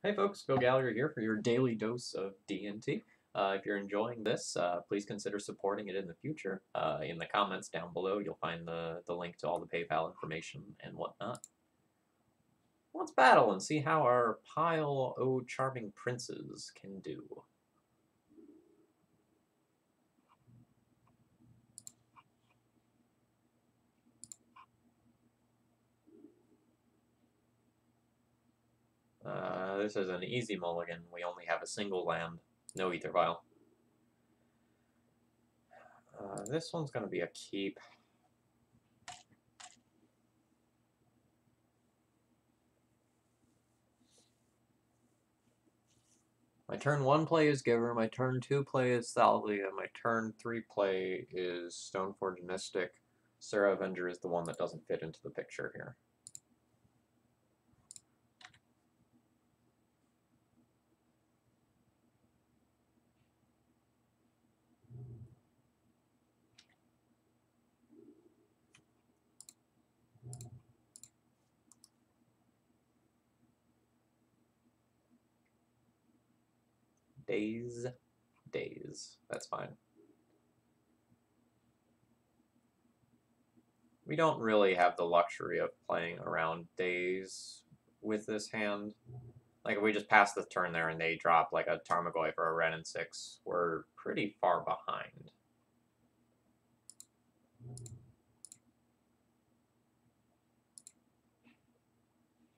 Hey folks, Go Gallagher here for your daily dose of D&T. If you're enjoying this, please consider supporting it in the future. In the comments down below, you'll find the link to all the PayPal information and whatnot. Let's battle and see how our pile o' charming princes can do. This is an easy mulligan. We only have a single land, no ether vial. This one's going to be a keep. My turn 1 play is Giver, my turn 2 play is Thalia, my turn 3 play is Stoneforge Mystic. Serra Avenger is the one that doesn't fit into the picture here. Days. That's fine. We don't really have the luxury of playing around days with this hand. Like, if we just pass the turn there and they drop like a Tarmogoyf or a Ren and 6, we're pretty far behind.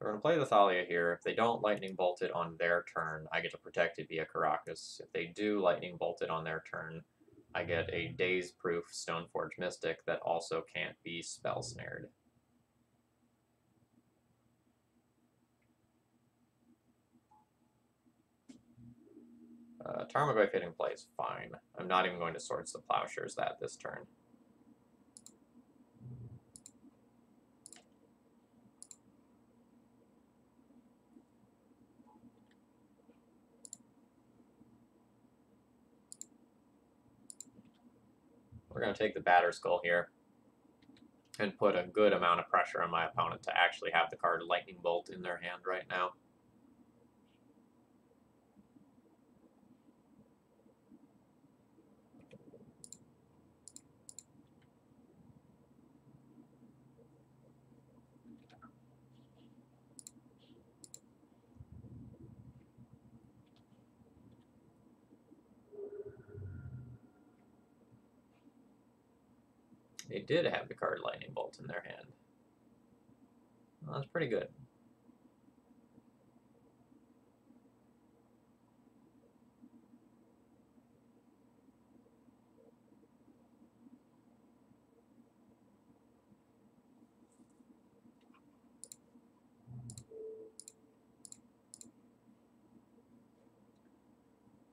We're going to play the Thalia here. If they don't Lightning Bolt it on their turn, I get to protect it via Caracas. If they do Lightning Bolt it on their turn, I get a Daze-proof Stoneforge Mystic that also can't be Spell Snared. Tarmogoyf hitting play is fine. I'm not even going to Swords to Plowshares that this turn. We're going to take the Batter Skull here and put a good amount of pressure on my opponent to actually have the card Lightning Bolt in their hand right now. They did have the card Lightning Bolt in their hand. Well, that's pretty good.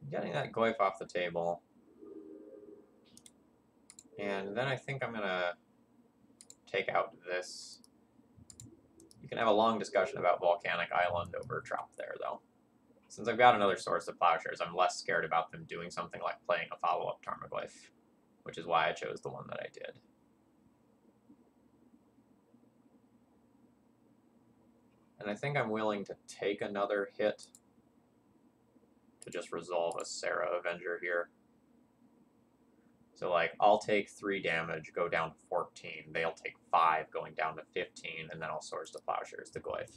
Getting that Goyf off the table. And then I think I'm going to take out this. You can have a long discussion about Volcanic Island over Drop there, though. Since I've got another Swords of Plowshares, I'm less scared about them doing something like playing a follow-up Tarmogoyf, which is why I chose the one that I did. And I think I'm willing to take another hit to just resolve a Serra Avenger here. So, like, I'll take 3 damage, go down to 14. They'll take 5, going down to 15, and then I'll Swords to Plowshares the Goyf.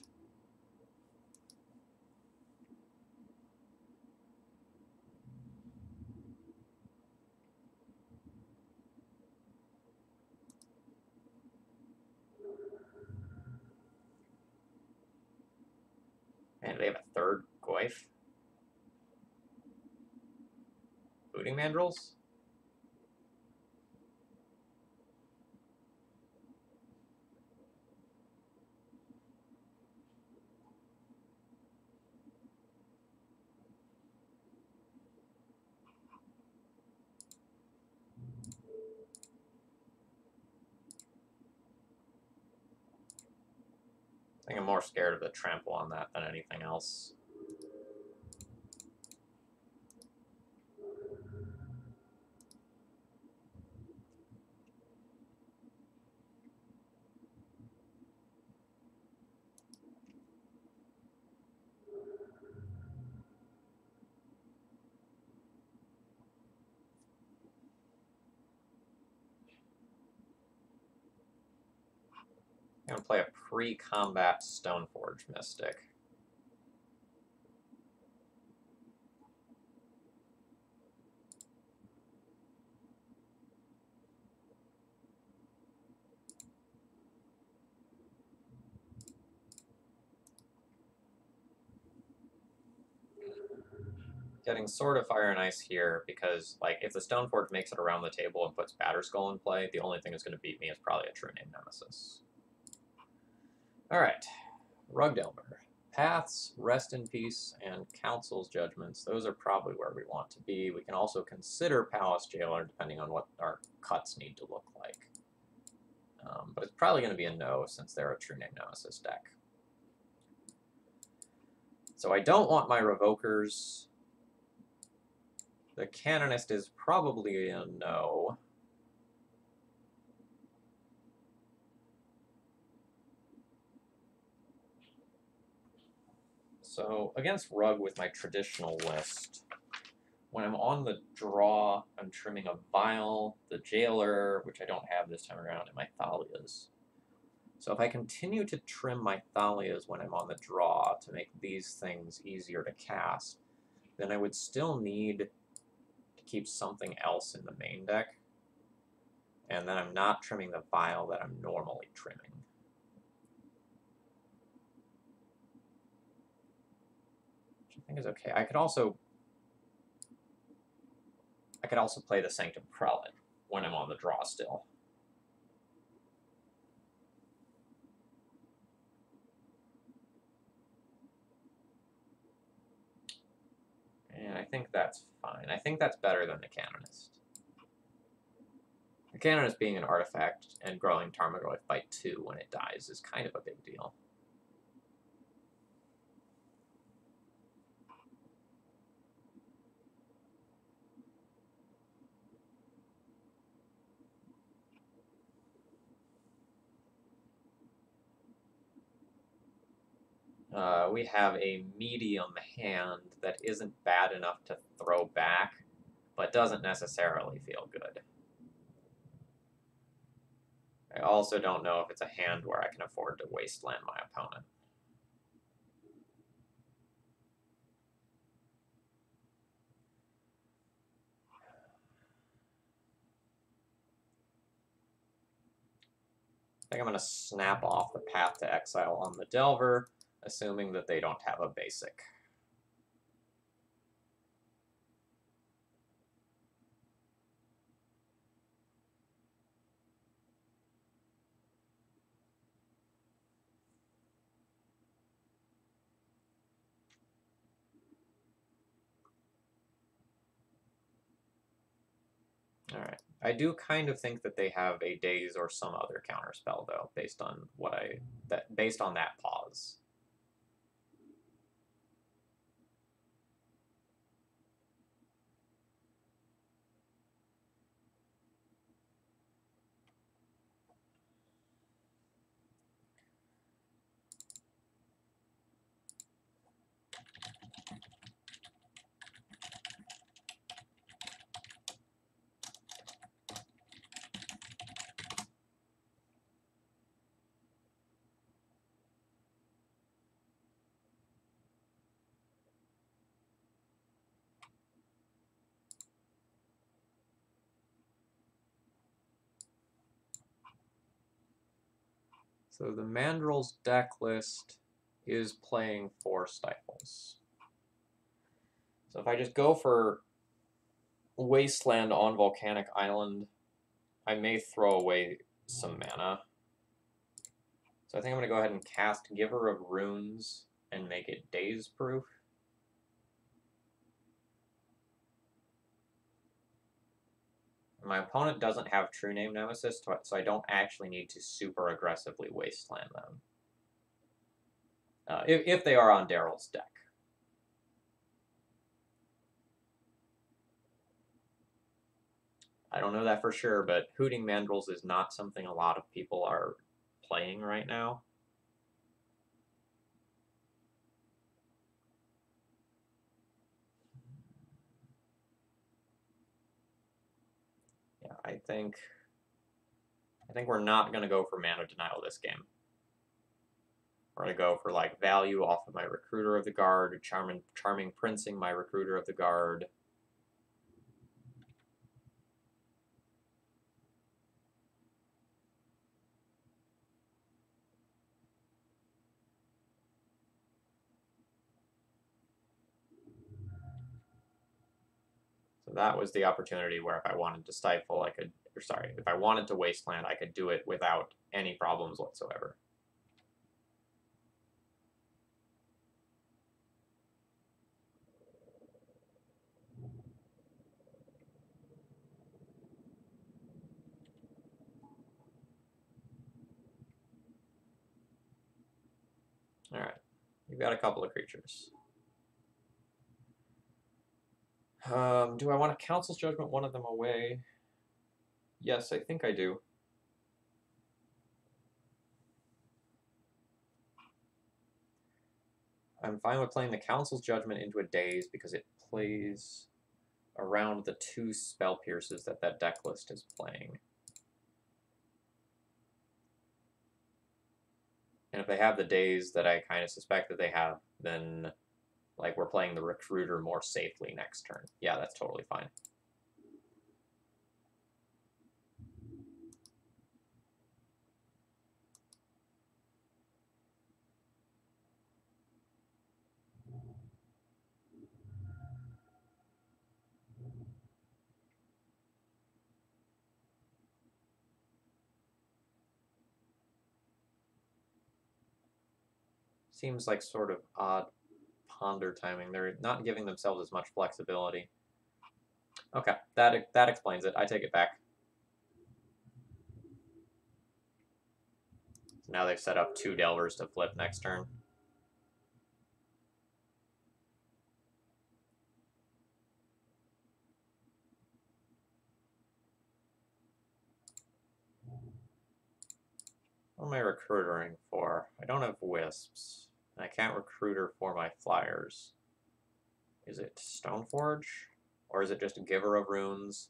And they have a third Goyf. Booting Mandrills? I think I'm more scared of the trample on that than anything else. I'm going to play a pre-combat Stoneforge Mystic. Getting Sword of Fire and Ice here because, like, if the Stoneforge makes it around the table and puts Batterskull in play, the only thing that's going to beat me is probably a True Name Nemesis. Alright, Rug Delver. Paths, Rest in Peace, and Council's Judgments. Those are probably where we want to be. We can also consider Palace Jailer depending on what our cuts need to look like. But it's probably going to be a no since they're a True Name Nemesis deck. So I don't want my Revokers. The Canonist is probably a no. So against Rug with my traditional list, when I'm on the draw, I'm trimming a Vial, the Jailer, which I don't have this time around, and my Thalias. So if I continue to trim my Thalias when I'm on the draw to make these things easier to cast, then I would still need to keep something else in the main deck, and then I'm not trimming the Vial that I'm normally trimming. Which I think is okay. I could also play the Sanctum Prelate when I'm on the draw still. And I think that's fine. I think that's better than the Canonist. The Canonist being an artifact and growing Tarmogoyf by 2 when it dies is kind of a big deal. We have a medium hand that isn't bad enough to throw back, but doesn't necessarily feel good. I also don't know if it's a hand where I can afford to wasteland my opponent. I think I'm going to snap off the Path to Exile on the Delver, assuming that they don't have a basic. Alright. I do kind of think that they have a Daze or some other counterspell, though, based on that pause. So the Mandrel's deck list is playing 4 Stifles. So if I just go for Wasteland on Volcanic Island, I may throw away some mana. So I think I'm going to go ahead and cast Giver of Runes and make it Daze-proof. My opponent doesn't have True Name Nemesis, so I don't actually need to super aggressively wasteland them. If they are on Daryl's deck. I don't know that for sure, but Hooting Mandrels is not something a lot of people are playing right now. Yeah, I think we're not going to go for mana denial this game. We're going to go for like value off of my Recruiter of the Guard, Charming Princing my Recruiter of the Guard. So that was the opportunity where if I wanted to stifle, I could, or sorry, if I wanted to wasteland, I could do it without any problems whatsoever. All right, you've got a couple of creatures. Do I want to Council's Judgment one of them away? Yes, I think I do. I'm fine with playing the Council's Judgment into a Daze because it plays around the 2 spell pierces that that deck list is playing. And if they have the Daze that I kind of suspect that they have, then like we're playing the Recruiter more safely next turn. Yeah, that's totally fine. Seems like sort of odd ponder timing. They're not giving themselves as much flexibility. Okay, that explains it. I take it back. So now they've set up 2 Delvers to flip next turn. What am I recruitering for? I don't have Wisps. And I can't recruiter for my flyers. Is it Stoneforge? Or is it just a Giver of Runes?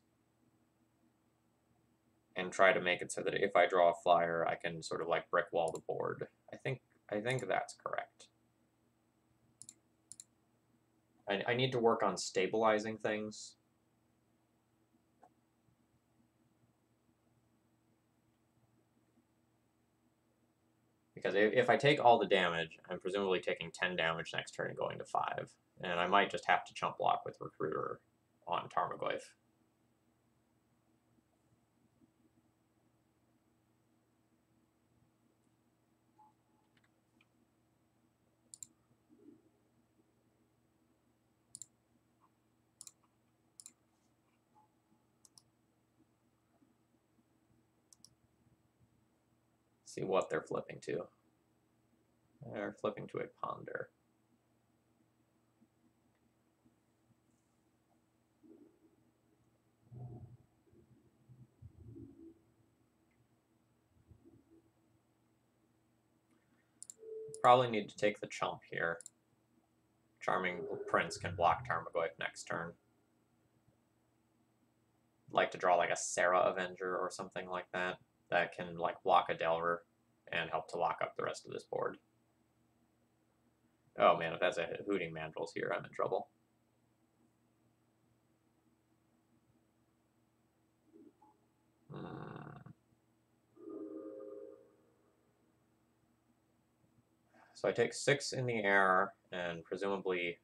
And try to make it so that if I draw a flyer, I can sort of like brick wall the board. I think that's correct. I need to work on stabilizing things. Because if I take all the damage, I'm presumably taking 10 damage next turn and going to 5. And I might just have to chump block with Recruiter on Tarmogoyf. See what they're flipping to. They're flipping to a Ponder. Probably need to take the chump here. Charming Prince can block Tarmogoyf next turn. Like to draw like a Sarah Avenger or something like that. That can like block a Delver and help to lock up the rest of this board. Oh man, if that's a Hooting Mandrels here, I'm in trouble. So I take 6 in the air, and presumably,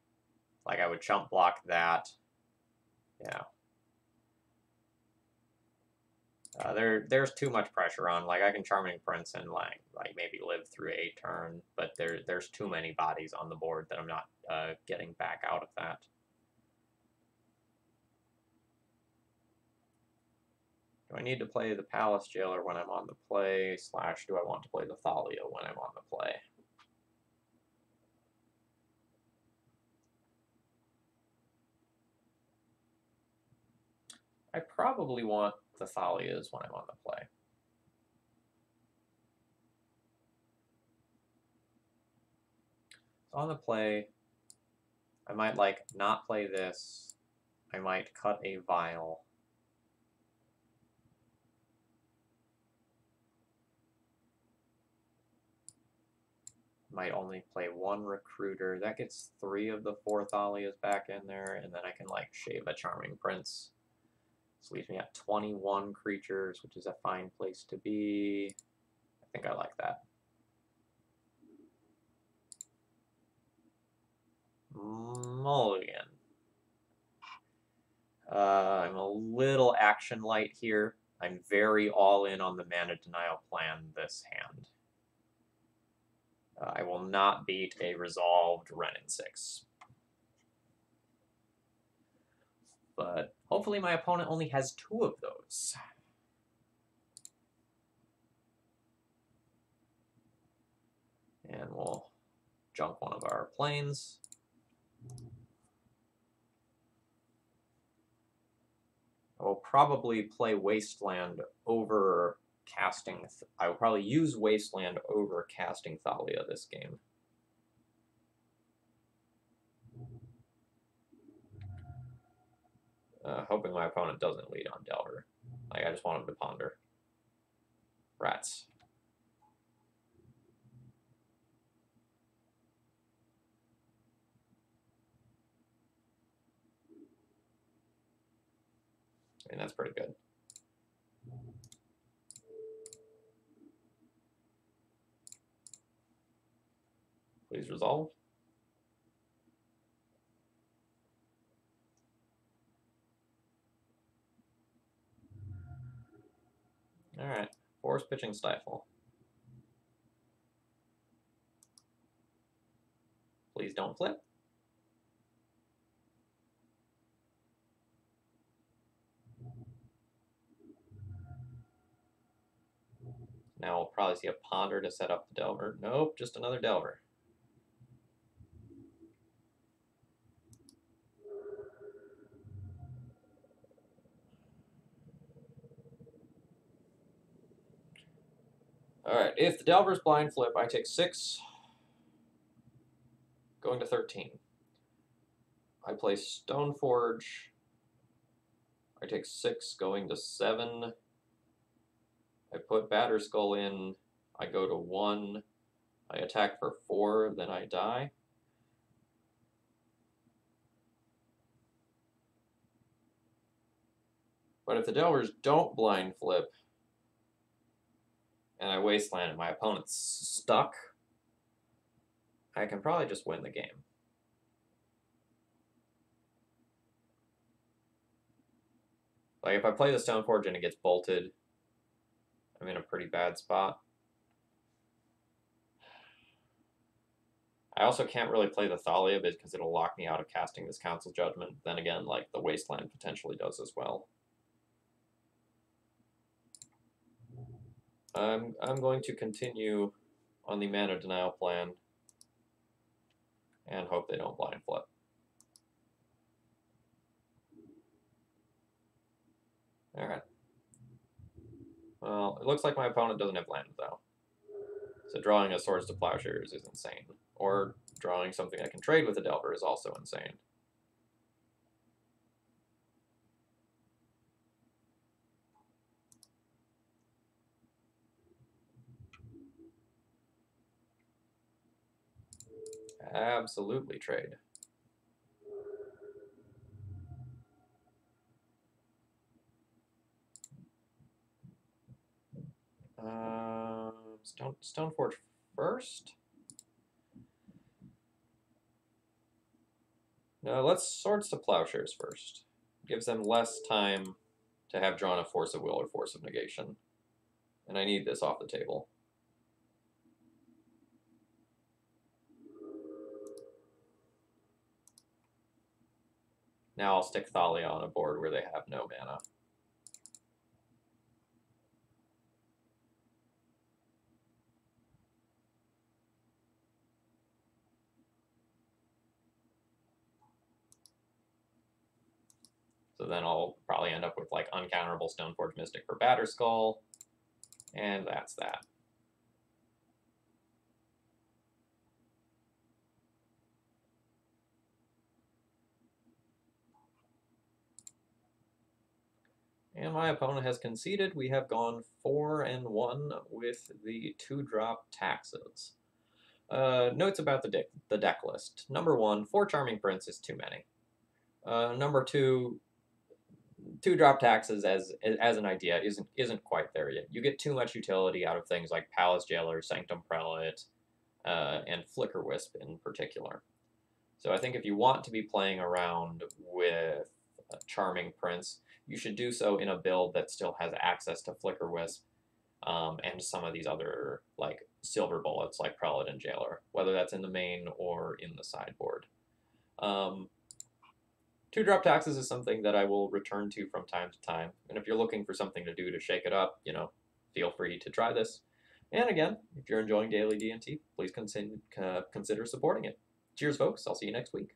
like I would chump block that. Yeah. There's too much pressure on. Like I can Charming Prince and like maybe live through a turn, but there's too many bodies on the board that I'm not getting back out of that. Do I need to play the Palace Jailer when I'm on the play, / do I want to play the Thalia when I'm on the play? I probably want the Thalias when I'm on the play. So on the play, I might like not play this. I might cut a Vial. might only play one recruiter. That gets 3 of the 4 Thalias back in there, and then I can like shave a Charming Prince. This leaves me at 21 creatures, which is a fine place to be. I think I like that. Mulligan. I'm a little action light here. I'm very all in on the mana denial plan this hand. I will not beat a resolved Renin 6. But hopefully my opponent only has 2 of those. And we'll junk one of our planes. I will probably play Wasteland over casting. I will probably use Wasteland over casting Thalia this game. Hoping my opponent doesn't lead on Delver. Like, I just want him to ponder. Rats. I mean, that's pretty good. Please resolve. Alright, force pitching stifle. Please don't flip. Now we'll probably see a ponder to set up the Delver. Nope, just another Delver. Alright, if the Delver's blind flip, I take 6, going to 13. I play Stoneforge. I take 6, going to 7. I put Batterskull in. I go to 1. I attack for 4, then I die. But if the Delvers don't blind flip, and I wasteland and my opponent's stuck, I can probably just win the game. Like, if I play the Stoneforge and it gets bolted, I'm in a pretty bad spot. I also can't really play the Thalia because it'll lock me out of casting this Council Judgment. Then again, like, the Wasteland potentially does as well. I'm going to continue on the mana denial plan and hope they don't blind flip. Alright. Well, it looks like my opponent doesn't have land, though. So drawing a Swords to Plowshares is insane. Or drawing something I can trade with a Delver is also insane. Absolutely trade. Stoneforge first? No, let's Swords to Plowshares first. Gives them less time to have drawn a Force of Will or Force of Negation. And I need this off the table. Now I'll stick Thalia on a board where they have no mana. So then I'll probably end up with like uncounterable Stoneforge Mystic for Batterskull, and that's that. And my opponent has conceded. We have gone 4-1 with the 2-drop taxes. Notes about the deck list. Number one, 4 Charming Prince is too many. Number two, 2 drop taxes as an idea isn't quite there yet. You get too much utility out of things like Palace Jailer, Sanctum Prelate, and Flicker Wisp in particular. So I think if you want to be playing around with Charming Prince, you should do so in a build that still has access to Flicker Wisp and some of these other like silver bullets like Prelate and Jailer, whether that's in the main or in the sideboard. 2 drop taxes is something that I will return to from time to time, and if you're looking for something to do to shake it up, feel free to try this. And again, if you're enjoying daily D&T, please consider supporting it. Cheers, folks. I'll see you next week.